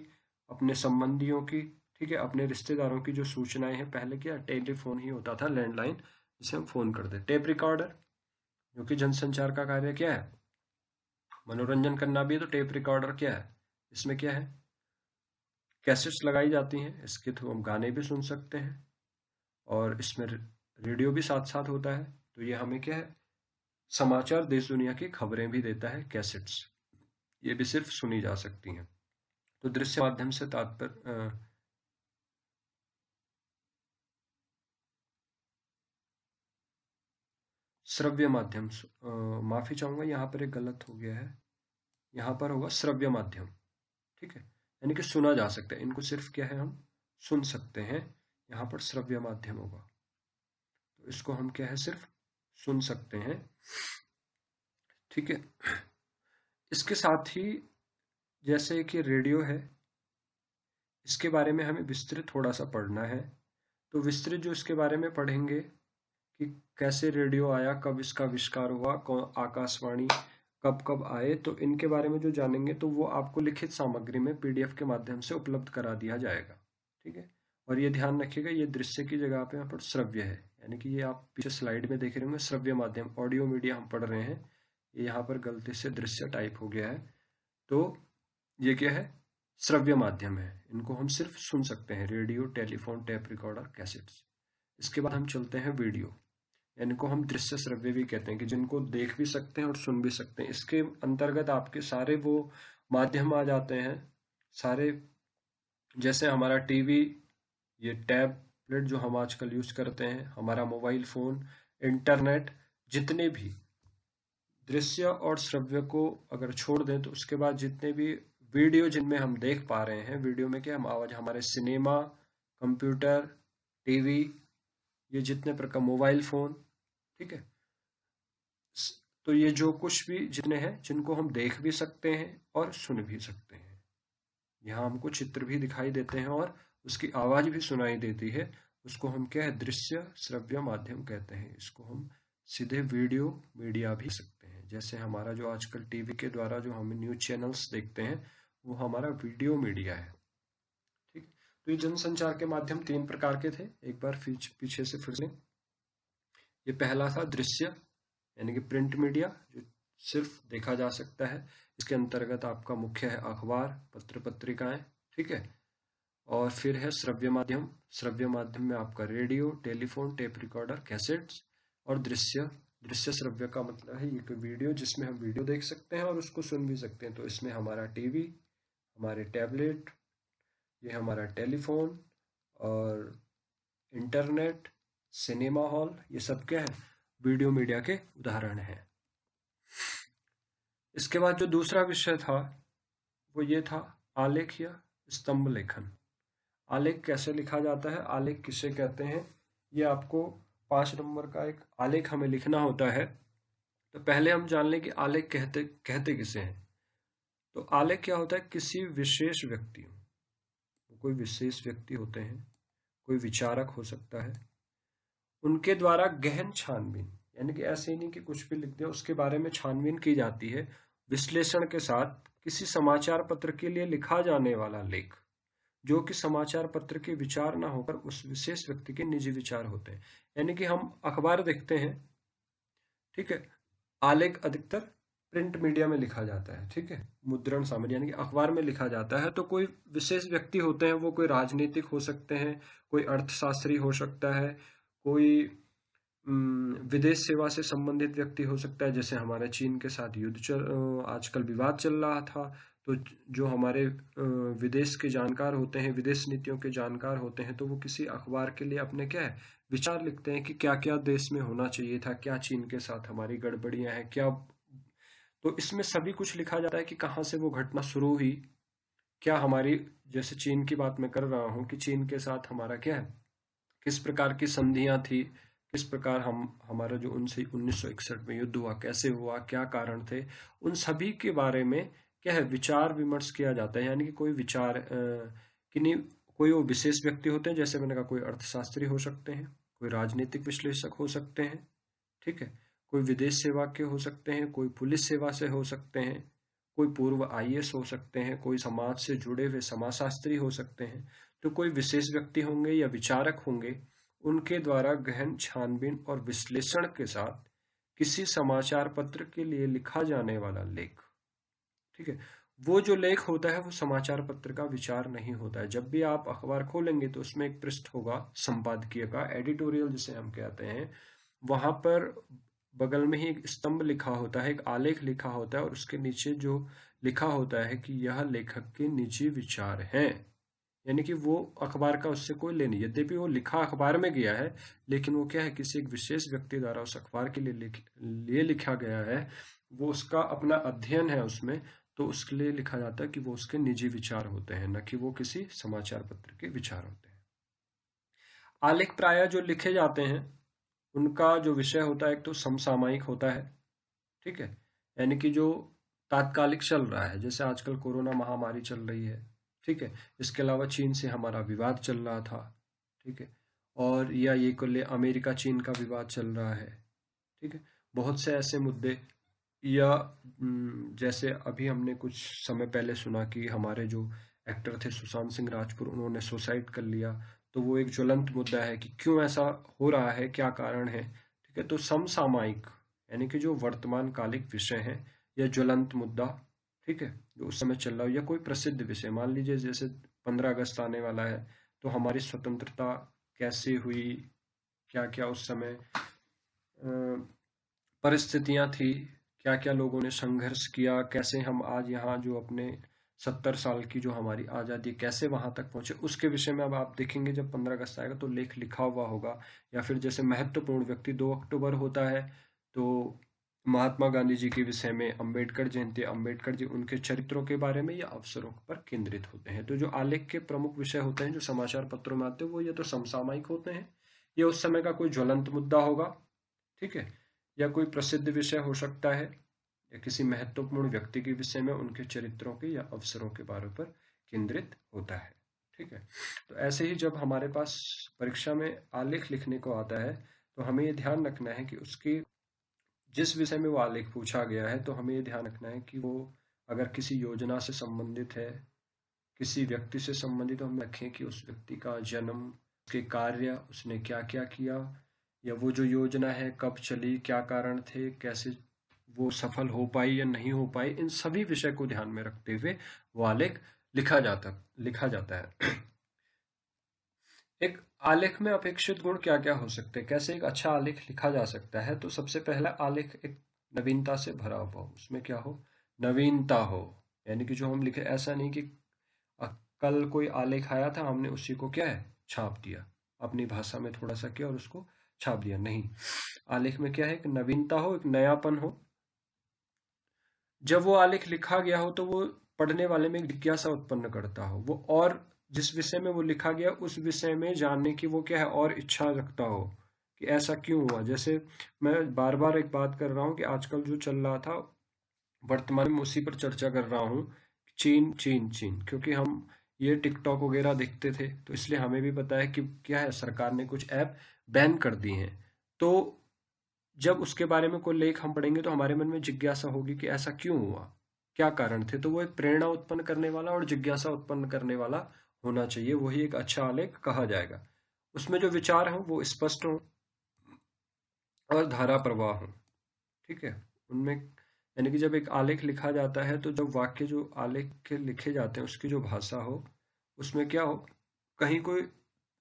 अपने संबंधियों की, ठीक है, अपने रिश्तेदारों की जो सूचनाएं हैं, पहले क्या टेलीफोन ही होता था, लैंडलाइन, जिसे हम फोन करते। टेप रिकॉर्डर, जो कि जनसंचार का कार्य क्या है, मनोरंजन करना भी है। तो टेप रिकॉर्डर क्या है, इसमें क्या है, कैसेट्स लगाई जाती हैं, इसके थ्रू हम गाने भी सुन सकते हैं, और इसमें रेडियो भी साथ साथ होता है। तो ये हमें क्या है, समाचार, देश दुनिया की खबरें भी देता है, कैसेट्स, ये भी सिर्फ सुनी जा सकती हैं। तो दृश्य माध्यम से तात्पर्य, श्रव्य माध्यम, माफी चाहूंगा, यहाँ पर एक गलत हो गया है, यहाँ पर होगा श्रव्य माध्यम, ठीक है, यानी कि सुना जा सकता है। इनको सिर्फ क्या है, हम सुन सकते हैं, यहाँ पर श्रव्य माध्यम होगा। तो इसको हम क्या है, सिर्फ सुन सकते हैं। ठीक है। इसके साथ ही जैसे कि रेडियो है, इसके बारे में हमें विस्तृत थोड़ा सा पढ़ना है। तो विस्तृत जो इसके बारे में पढ़ेंगे कि कैसे रेडियो आया, कब इसका आविष्कार हुआ, आकाशवाणी कब कब आए, तो इनके बारे में जो जानेंगे तो वो आपको लिखित सामग्री में पीडीएफ के माध्यम से उपलब्ध करा दिया जाएगा। ठीक है। और ये ध्यान रखिएगा, ये दृश्य की जगह पे यहाँ पर श्रव्य है, यानी कि ये आप पीछे स्लाइड में देख रहे होंगे श्रव्य माध्यम, ऑडियो मीडिया हम पढ़ रहे हैं, ये यहाँ पर गलती से दृश्य टाइप हो गया है। तो ये क्या है, श्रव्य माध्यम है, इनको हम सिर्फ सुन सकते हैं, radio, telephone, tape recorder, cassettes. इसके बाद हम चलते हैं वीडियो, इनको हम दृश्य श्रव्य भी कहते हैं, कि जिनको देख भी सकते हैं और सुन भी सकते हैं। इसके अंतर्गत आपके सारे वो माध्यम आ जाते हैं, सारे, जैसे हमारा टीवी, ये टैबलेट जो हम आजकल यूज करते हैं, हमारा मोबाइल फोन, इंटरनेट, जितने भी दृश्य और श्रव्य को अगर छोड़ दें तो उसके बाद जितने भी वीडियो जिनमें हम देख पा रहे हैं, वीडियो में क्या हम आवाज, हमारे सिनेमा, कंप्यूटर, टीवी, ये जितने प्रकार, मोबाइल फोन, ठीक है। तो ये जो कुछ भी जितने हैं, जिनको हम देख भी सकते हैं और सुन भी सकते हैं, यहाँ हमको चित्र भी दिखाई देते हैं और उसकी आवाज भी सुनाई देती है, उसको हम क्या है, दृश्य श्रव्य माध्यम कहते हैं। इसको हम सीधे वीडियो मीडिया भी सकते हैं, जैसे हमारा जो आजकल टीवी के द्वारा जो हम न्यूज चैनल्स देखते हैं, वो हमारा वीडियो मीडिया है। ठीक। तो ये जनसंचार के माध्यम 3 प्रकार के थे, एक बार पीछे से फिर से। ये पहला था दृश्य, यानी कि प्रिंट मीडिया, जो सिर्फ देखा जा सकता है। इसके अंतर्गत आपका मुख्य है अखबार, पत्र पत्रिकाएं, ठीक है। और फिर है श्रव्य माध्यम, श्रव्य माध्यम में आपका radio, telephone, tape recorder, cassettes. और दृश्य, दृश्य श्रव्य का मतलब है ये वीडियो, जिसमें हम वीडियो देख सकते हैं और उसको सुन भी सकते हैं। तो इसमें हमारा टीवी, हमारे टैबलेट, ये हमारा टेलीफोन और इंटरनेट, सिनेमा हॉल, ये सब क्या है, वीडियो मीडिया के उदाहरण हैं। इसके बाद जो दूसरा विषय था वो ये था आलेख या स्तंभ लेखन। आलेख कैसे लिखा जाता है, आलेख किसे कहते हैं, ये आपको 5 नंबर का एक आलेख हमें लिखना होता है। तो पहले हम जान लें कि आलेख कहते किसे हैं। तो आलेख क्या होता है, किसी विशेष व्यक्ति, कोई विशेष व्यक्ति होते हैं, कोई विचारक हो सकता है, उनके द्वारा गहन छानबीन, यानी कि ऐसे ही नहीं कि कुछ भी लिख दिया, उसके बारे में छानबीन की जाती है विश्लेषण के साथ, किसी समाचार पत्र के लिए लिखा जाने वाला लेख, जो कि समाचार पत्र के विचार ना होकर उस विशेष व्यक्ति के निजी विचार होते हैं। यानी कि हम अखबार देखते हैं, ठीक है, आलेख अधिकतर प्रिंट मीडिया में लिखा जाता है, ठीक है, मुद्रण सामग्री यानी कि अखबार में लिखा जाता है। तो कोई विशेष व्यक्ति होते हैं, वो कोई राजनीतिक हो सकते हैं, कोई अर्थशास्त्री हो सकता है, कोई विदेश सेवा से संबंधित व्यक्ति हो सकता है, जैसे हमारे चीन के साथ आजकल विवाद चल रहा था। तो जो हमारे विदेश के जानकार होते हैं, विदेश नीतियों के जानकार होते हैं, तो वो किसी अखबार के लिए अपने क्या है, विचार लिखते हैं कि क्या क्या देश में होना चाहिए था, क्या चीन के साथ हमारी गड़बड़ियां हैं क्या। तो इसमें सभी कुछ लिखा जाता है कि कहाँ से वो घटना शुरू हुई, क्या हमारी, जैसे चीन की बात मैं कर रहा हूँ कि चीन के साथ हमारा क्या है, किस प्रकार की संधियां थी, किस प्रकार हमारा जो उनसे 1961 में युद्ध हुआ, कैसे हुआ, क्या कारण थे, उन सभी के बारे में क्या है, विचार विमर्श किया जाता है। यानी कि कोई विचार कि नहीं, कोई वो विशेष व्यक्ति होते हैं, जैसे मैंने कहा, कोई अर्थशास्त्री हो सकते हैं, कोई राजनीतिक विश्लेषक हो सकते हैं, ठीक है, कोई विदेश सेवा के हो सकते हैं, कोई पुलिस सेवा से हो सकते हैं, कोई पूर्व आईएएस हो सकते हैं, कोई समाज से जुड़े हुए समाजशास्त्री हो सकते हैं। तो कोई विशेष व्यक्ति होंगे या विचारक होंगे, उनके द्वारा गहन छानबीन और विश्लेषण के साथ किसी समाचार पत्र के लिए लिखा जाने वाला लेख, ठीक है, वो जो लेख होता है वो समाचार पत्र का विचार नहीं होता है। जब भी आप अखबार खोलेंगे तो उसमें एक पृष्ठ होगा संपादकीय का, एडिटोरियल जिसे हम कहते हैं, वहां पर बगल में ही एक स्तंभ लिखा होता है, एक आलेख लिखा होता है, और उसके नीचे जो लिखा होता है कि यह लेखक के निजी विचार हैं। यानी कि वो अखबार का उससे कोई लेनी, यद्यपि वो लिखा अखबार में गया है, लेकिन वो क्या है, किसी एक विशेष व्यक्ति द्वारा उस अखबार के लिए लिखा गया है, वो उसका अपना अध्ययन है उसमें, तो उसके लिए लिखा जाता है कि वो उसके निजी विचार होते हैं, न कि वो किसी समाचार पत्र के विचार होते हैं। आलेख प्रायः जो लिखे जाते हैं उनका जो विषय होता है एक तो समसामयिक होता है, ठीक है, यानी कि जो तात्कालिक चल रहा है, जैसे आजकल कोरोना महामारी चल रही है, ठीक है, इसके अलावा चीन से हमारा विवाद चल रहा था, ठीक है, और या ये को ले अमेरिका चीन का विवाद चल रहा है, ठीक है, बहुत से ऐसे मुद्दे, या जैसे अभी हमने कुछ समय पहले सुना कि हमारे जो एक्टर थे सुशांत सिंह राजपूत, उन्होंने सुसाइड कर लिया, तो वो एक ज्वलंत मुद्दा है कि क्यों ऐसा हो रहा है, क्या कारण है, ठीक है। तो समसामयिक यानी कि जो वर्तमान कालिक विषय है या ज्वलंत मुद्दा, ठीक है, जो उस समय चल रहा हो, या कोई प्रसिद्ध विषय, मान लीजिए जैसे 15 अगस्त आने वाला है, तो हमारी स्वतंत्रता कैसे हुई, क्या क्या उस समय परिस्थितियां थी, क्या क्या लोगों ने संघर्ष किया, कैसे हम आज यहाँ जो अपने 70 साल की जो हमारी आज़ादी, कैसे वहां तक पहुंचे, उसके विषय में अब आप देखेंगे जब 15 अगस्त आएगा तो लेख लिखा हुआ होगा। या फिर जैसे महत्वपूर्ण व्यक्ति 2 अक्टूबर होता है, तो महात्मा गांधी जी के विषय में, अम्बेडकर जयंती, अम्बेडकर जी, उनके चरित्रों के बारे में या अवसरों पर केंद्रित होते हैं। तो जो आलेख के प्रमुख विषय होते हैं जो समाचार पत्रों में आते हैं वो या तो समसामयिक होते हैं, या उस समय का कोई ज्वलंत मुद्दा होगा, ठीक है, या कोई प्रसिद्ध विषय हो सकता है, या किसी महत्वपूर्ण व्यक्ति के विषय में, उनके चरित्रों के या अवसरों के बारे पर केंद्रित होता है, ठीक है। तो ऐसे ही जब हमारे पास परीक्षा में आलेख लिखने को आता है तो हमें ये ध्यान रखना है कि उसकी जिस विषय में वो आलेख पूछा गया है, तो हमें ये ध्यान रखना है कि वो अगर किसी योजना से संबंधित है, किसी व्यक्ति से संबंधित, तो हम रखें कि उस व्यक्ति का जन्म, उसके कार्य, उसने क्या क्या किया, या वो जो योजना है कब चली, क्या कारण थे, कैसे वो सफल हो पाई या नहीं हो पाई, इन सभी विषय को ध्यान में रखते हुए वो आलेख लिखा जाता है। एक आलेख में अपेक्षित गुण क्या क्या हो सकते हैं, कैसे एक अच्छा आलेख लिखा जा सकता है? तो सबसे पहला, आलेख एक नवीनता से भरा हुआ हो, उसमें क्या हो, नवीनता हो, यानी कि जो हम लिखे, ऐसा नहीं कि कल कोई आलेख आया था, हमने उसी को क्या है, छाप दिया, अपनी भाषा में थोड़ा सा किया और उसको छाप दिया, नहीं। आलेख में क्या है, एक नवीनता हो, एक नयापन हो। जब वो आलेख लिखा गया हो तो वो पढ़ने वाले में एक जिज्ञासा उत्पन्न करता हो, वो और जिस विषय में वो लिखा गया उस विषय में जानने की वो क्या है, और इच्छा रखता हो कि ऐसा क्यों हुआ। जैसे मैं बार बार एक बात कर रहा हूँ कि आजकल जो चल रहा था, वर्तमान में उसी पर चर्चा कर रहा हूँ, चीन चीन चीन, क्योंकि हम ये टिकटॉक वगैरह देखते थे, तो इसलिए हमें भी पता है कि क्या है, सरकार ने कुछ ऐप बैन कर दिए हैं। तो जब उसके बारे में कोई लेख हम पढ़ेंगे तो हमारे मन में जिज्ञासा होगी कि ऐसा क्यों हुआ, क्या कारण थे। तो वो एक प्रेरणा उत्पन्न करने वाला और जिज्ञासा उत्पन्न करने वाला होना चाहिए, वही एक अच्छा आलेख कहा जाएगा। उसमें जो विचार हों वो स्पष्ट हों और धारा प्रवाह हों, ठीक है, उनमें, यानी कि जब एक आलेख लिखा जाता है तो जब वाक्य जो आलेख के लिखे जाते हैं उसकी जो भाषा हो, उसमें क्या हो, कहीं कोई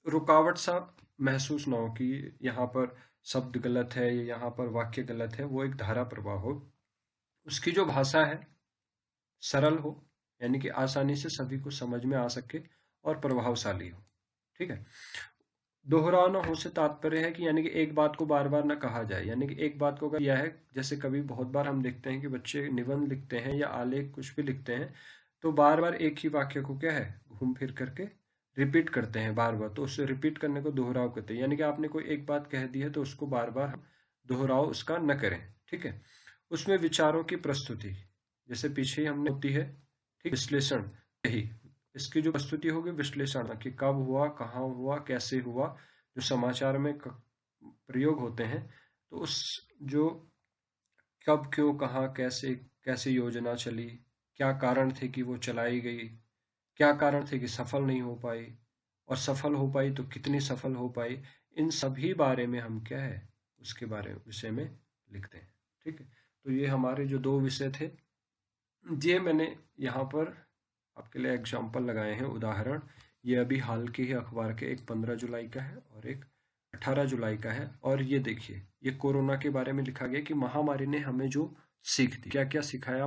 रुकावट सा महसूस ना हो कि यहाँ पर शब्द गलत है या यहाँ पर वाक्य गलत है, वो एक धारा प्रवाह हो, उसकी जो भाषा है सरल हो, यानी कि आसानी से सभी को समझ में आ सके और प्रभावशाली हो, ठीक है। दोहराना हो से तात्पर्य है कि यानी कि एक बात को बार बार ना कहा जाए, यानी कि एक बात को अगर यह है, जैसे कभी बहुत बार हम देखते हैं कि बच्चे निबंध लिखते हैं या आलेख कुछ भी लिखते हैं, तो बार बार एक ही वाक्य को क्या है, घूम फिर करके रिपीट करते हैं बार बार, तो उससे रिपीट करने को दोहराव कहते हैं। यानी कि आपने कोई एक बात कह दी है तो उसको बार बार हम दोहराव उसका न करें, ठीक है। उसमें विचारों की प्रस्तुति, जैसे पीछे ही हमने होती है, ठीक, विश्लेषण, यही इसकी जो प्रस्तुति होगी, विश्लेषण, कि कब हुआ, कहाँ हुआ, कैसे हुआ, जो समाचार में प्रयोग होते हैं, तो उस जो कब, क्यों, कहाँ, कैसे, कैसे योजना चली, क्या कारण थे कि वो चलाई गई, क्या कारण थे कि सफल नहीं हो पाई, और सफल हो पाई तो कितनी सफल हो पाई, इन सभी बारे में हम क्या है, उसके बारे में विषय में लिखते हैं, ठीक है। तो ये हमारे जो 2 विषय थे, ये मैंने यहाँ पर आपके लिए एग्जाम्पल लगाए हैं, उदाहरण। ये अभी हाल के ही अखबार के, एक 15 जुलाई का है और एक 18 जुलाई का है। और ये देखिए, ये कोरोना के बारे में लिखा गया कि महामारी ने हमें जो सीख दी, क्या क्या सिखाया,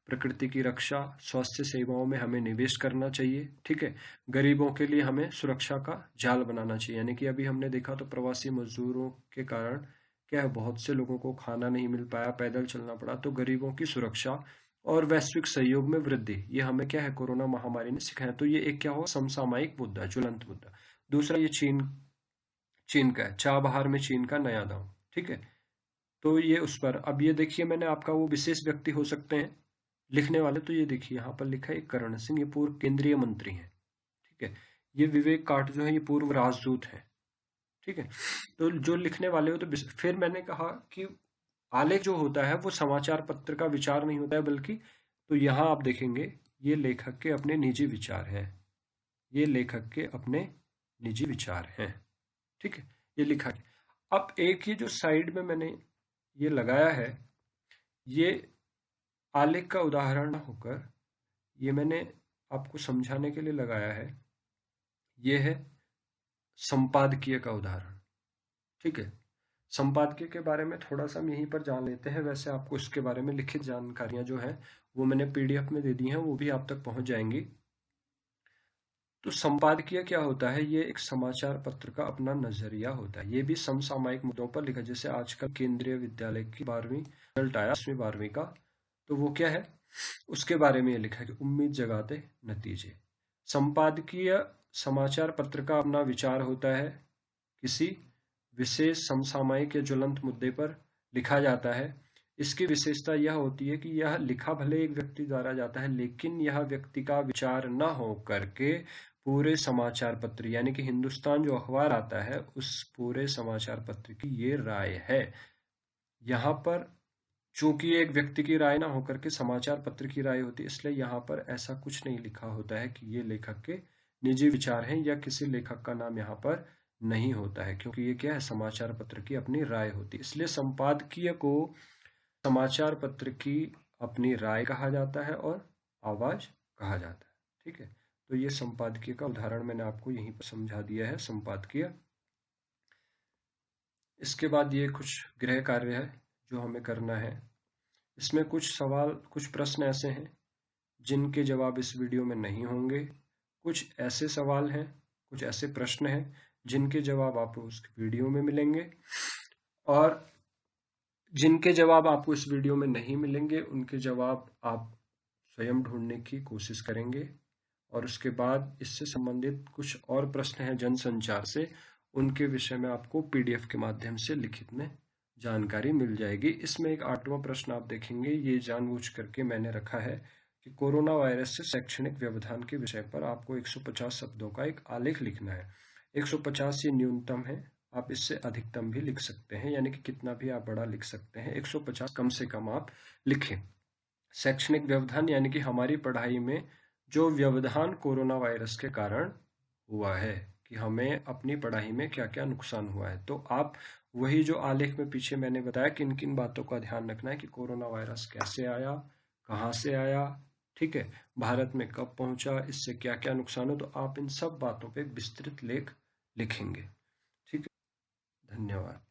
प्रकृति की रक्षा, स्वास्थ्य सेवाओं में हमें निवेश करना चाहिए, ठीक है, गरीबों के लिए हमें सुरक्षा का जाल बनाना चाहिए। यानी कि अभी हमने देखा तो प्रवासी मजदूरों के कारण क्या है, बहुत से लोगों को खाना नहीं मिल पाया, पैदल चलना पड़ा, तो गरीबों की सुरक्षा और वैश्विक सहयोग में वृद्धि, ये हमें क्या है, कोरोना महामारी ने सिखाया। तो ये एक क्या हुआ, समसामयिक मुद्दा, ज्वलंत मुद्दा। दूसरा, ये चीन चीन का है, चाबहार में चीन का नया गांव। ठीक है, तो ये उस पर। अब ये देखिए, मैंने आपका वो विशेष व्यक्ति हो सकते हैं लिखने वाले, तो ये देखिए यहाँ पर लिखा है करण सिंह, ये पूर्व केंद्रीय मंत्री हैं। ठीक है, ये विवेक काट जो है ये पूर्व राजदूत हैं। ठीक है, तो जो लिखने वाले हो तो फिर मैंने कहा कि आलेख जो होता है वो समाचार पत्र का विचार नहीं होता है, बल्कि तो यहाँ आप देखेंगे ये लेखक के अपने निजी विचार हैं, ये लेखक के अपने निजी विचार हैं। ठीक है, ये लिखा है। अब एक ये जो साइड में मैंने ये लगाया है, ये आलेख का उदाहरण होकर ये मैंने आपको समझाने के लिए लगाया है, ये है संपादकीय का उदाहरण। ठीक है, संपादकीय के बारे में थोड़ा सा हम यहीं पर जान लेते हैं। वैसे आपको इसके बारे में लिखित जानकारियां जो है वो मैंने पीडीएफ में दे दी हैं, वो भी आप तक पहुंच जाएंगी। तो संपादकीय क्या होता है? ये एक समाचार पत्र का अपना नजरिया होता है। ये भी समसामयिक मुद्दों पर लिखा, जैसे आजकल केंद्रीय विद्यालय की 12वीं रिजल्ट आया, 10वीं 12वीं का, तो वो क्या है उसके बारे में ये लिखा है कि उम्मीद जगाते नतीजे। संपादकीय समाचार पत्र का अपना विचार होता है, किसी विशेष समसामयिक या ज्वलंत मुद्दे पर लिखा जाता है। इसकी विशेषता यह होती है कि यह लिखा भले एक व्यक्ति द्वारा जाता है, लेकिन यह व्यक्ति का विचार न हो करके पूरे समाचार पत्र यानी कि हिंदुस्तान जो अखबार आता है उस पूरे समाचार पत्र की ये राय है। यहाँ पर चूंकि एक व्यक्ति की राय ना होकर के समाचार पत्र की राय होती है, इसलिए यहाँ पर ऐसा कुछ नहीं लिखा होता है कि ये लेखक के निजी विचार हैं, या किसी लेखक का नाम यहाँ पर नहीं होता है, क्योंकि ये क्या है, समाचार पत्र की अपनी राय होती है। इसलिए संपादकीय को समाचार पत्र की अपनी राय कहा जाता है और आवाज कहा जाता है। ठीक है, तो ये संपादकीय का उदाहरण मैंने आपको यहीं पर समझा दिया है, संपादकीय। इसके बाद ये कुछ गृह कार्य है जो हमें करना है। इसमें कुछ सवाल, कुछ प्रश्न ऐसे हैं जिनके जवाब इस वीडियो में नहीं होंगे, कुछ ऐसे सवाल हैं, कुछ ऐसे प्रश्न हैं जिनके जवाब आपको उस वीडियो में मिलेंगे, और जिनके जवाब आपको इस वीडियो में नहीं मिलेंगे उनके जवाब आप स्वयं ढूंढने की कोशिश करेंगे। और उसके बाद इससे संबंधित कुछ और प्रश्न हैं जनसंचार से, उनके विषय में आपको पीडीएफ के माध्यम से लिखित में जानकारी मिल जाएगी। इसमें एक 8वां प्रश्न आप देखेंगे, ये जानबूझ करके मैंने रखा है कि कोरोना वायरस से शैक्षणिक व्यवधान के विषय पर आपको 150 शब्दों का एक आलेख लिखना है। 150 ये न्यूनतम है, आप इससे अधिकतम भी लिख सकते हैं, यानी कि कितना भी आप बड़ा लिख सकते हैं। 150 कम से कम आप लिखें। शैक्षणिक व्यवधान यानी कि हमारी पढ़ाई में जो व्यवधान कोरोना वायरस के कारण हुआ है, कि हमें अपनी पढ़ाई में क्या क्या नुकसान हुआ है। तो आप वही जो आलेख में पीछे मैंने बताया किन किन बातों का ध्यान रखना है, कि कोरोना वायरस कैसे आया, कहाँ से आया, ठीक है, भारत में कब पहुंचा, इससे क्या क्या नुकसान हो, तो आप इन सब बातों पे विस्तृत लेख लिखेंगे। ठीक है, धन्यवाद।